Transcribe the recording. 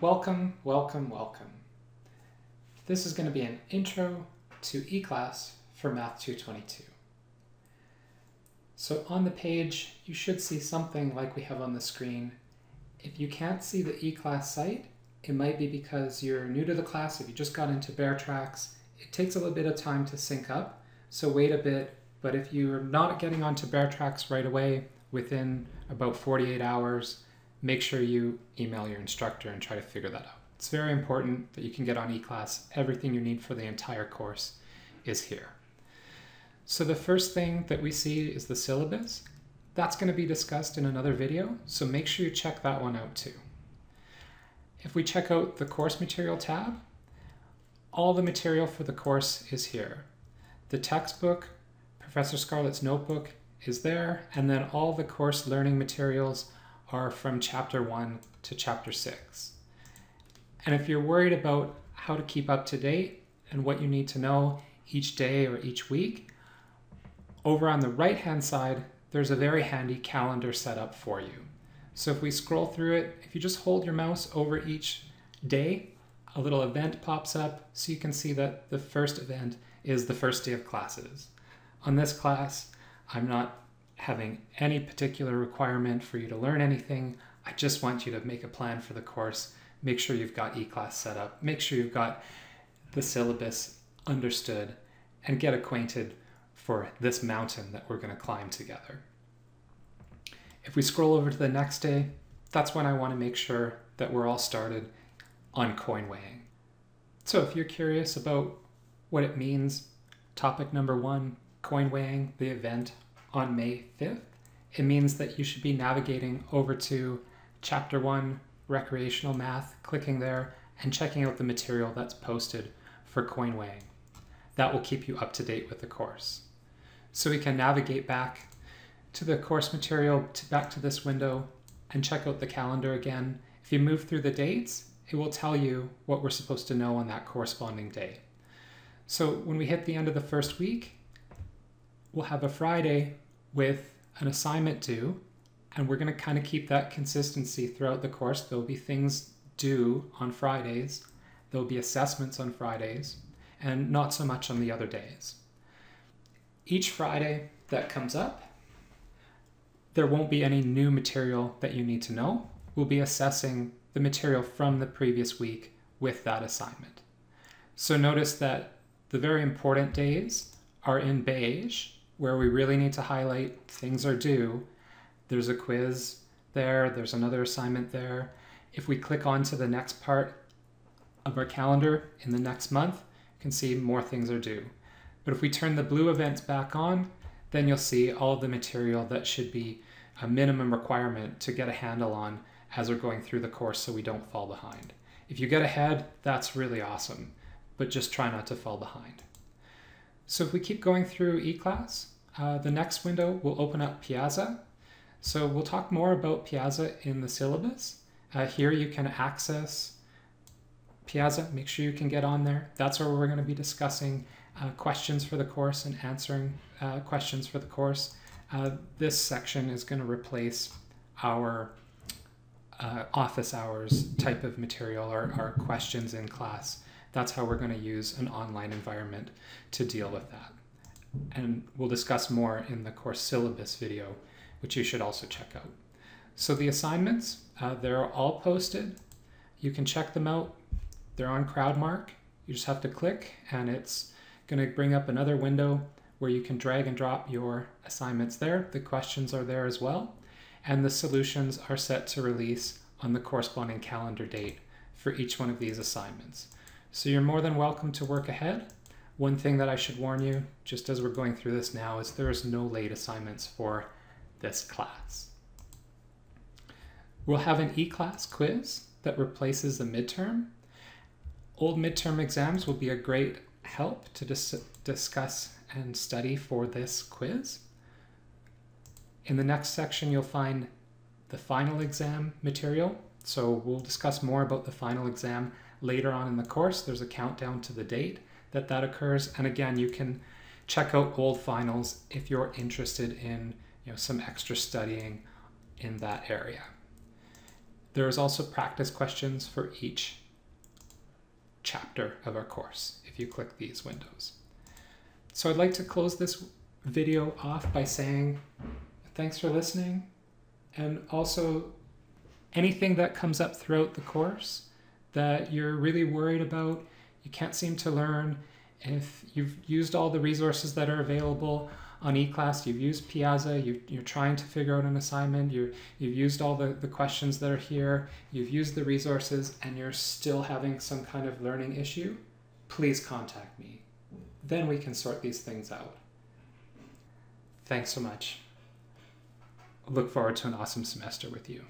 welcome, welcome, welcome. This is going to be an intro to eClass for Math 222. So on the page, you should see something like we have on the screen. If you can't see the eClass site, it might be because you're new to the class. If you just got into Bear Tracks, it takes a little bit of time to sync up, so wait a bit. But if you're not getting onto Bear Tracks right away, within about 48 hours, make sure you email your instructor and try to figure that out. It's very important that you can get on eClass. Everything you need for the entire course is here. So the first thing that we see is the syllabus. That's going to be discussed in another video, so make sure you check that one out too. If we check out the course material tab, all the material for the course is here. The textbook, Professor Scarlett's notebook is there, and then all the course learning materials are from chapter 1 to chapter 6. And if you're worried about how to keep up to date and what you need to know each day or each week, over on the right hand side there's a very handy calendar set up for you. So if we scroll through it, if you just hold your mouse over each day, a little event pops up so you can see that the first event is the first day of classes. On this class, I'm not having any particular requirement for you to learn anything. I just want you to make a plan for the course, make sure you've got eClass set up, make sure you've got the syllabus understood, and get acquainted for this mountain that we're going to climb together. If we scroll over to the next day, that's when I want to make sure that we're all started on coin weighing. So if you're curious about what it means, topic number 1, coin weighing, the event on May 5th, it means that you should be navigating over to chapter 1, recreational math, clicking there and checking out the material that's posted for coin weighing. That will keep you up to date with the course. So we can navigate back to the course material, back to this window, and check out the calendar again. If you move through the dates, it will tell you what we're supposed to know on that corresponding day. So when we hit the end of the first week, we'll have a Friday with an assignment due, and we're going to kind of keep that consistency throughout the course. There'll be things due on Fridays, there'll be assessments on Fridays, and not so much on the other days. Each Friday that comes up, there won't be any new material that you need to know. We'll be assessing the material from the previous week with that assignment. So notice that the very important days are in beige, where we really need to highlight things are due. There's a quiz there, there's another assignment there. If we click on to the next part of our calendar in the next month, you can see more things are due. But if we turn the blue events back on, then you'll see all the material that should be a minimum requirement to get a handle on as we're going through the course so we don't fall behind. If you get ahead, that's really awesome, but just try not to fall behind. So if we keep going through eClass, the next window will open up Piazza. So we'll talk more about Piazza in the syllabus. Here you can access Piazza, make sure you can get on there. That's where we're going to be discussing questions for the course and answering questions for the course. This section is going to replace our office hours type of material, our questions in class. That's how we're going to use an online environment to deal with that. And we'll discuss more in the course syllabus video, which you should also check out. So the assignments, they're all posted. You can check them out. They're on CrowdMark. You just have to click and it's going to bring up another window where you can drag and drop your assignments there. The questions are there as well. And the solutions are set to release on the corresponding calendar date for each one of these assignments. So you're more than welcome to work ahead. One thing that I should warn you, just as we're going through this now, is there is no late assignments for this class. We'll have an eClass quiz that replaces the midterm. Old midterm exams will be a great help to discuss and study for this quiz. In the next section, you'll find the final exam material. So we'll discuss more about the final exam later on in the course. There's a countdown to the date that occurs. And again, you can check out old finals if you're interested in some extra studying in that area. There is also practice questions for each chapter of our course if you click these windows. So I'd like to close this video off by saying thanks for listening, and also anything that comes up throughout the course that you're really worried about, you can't seem to learn, if you've used all the resources that are available on eClass, you've used Piazza, you're trying to figure out an assignment, you've used all the questions that are here, you've used the resources, and you're still having some kind of learning issue, please contact me. Then we can sort these things out. Thanks so much. Look forward to an awesome semester with you.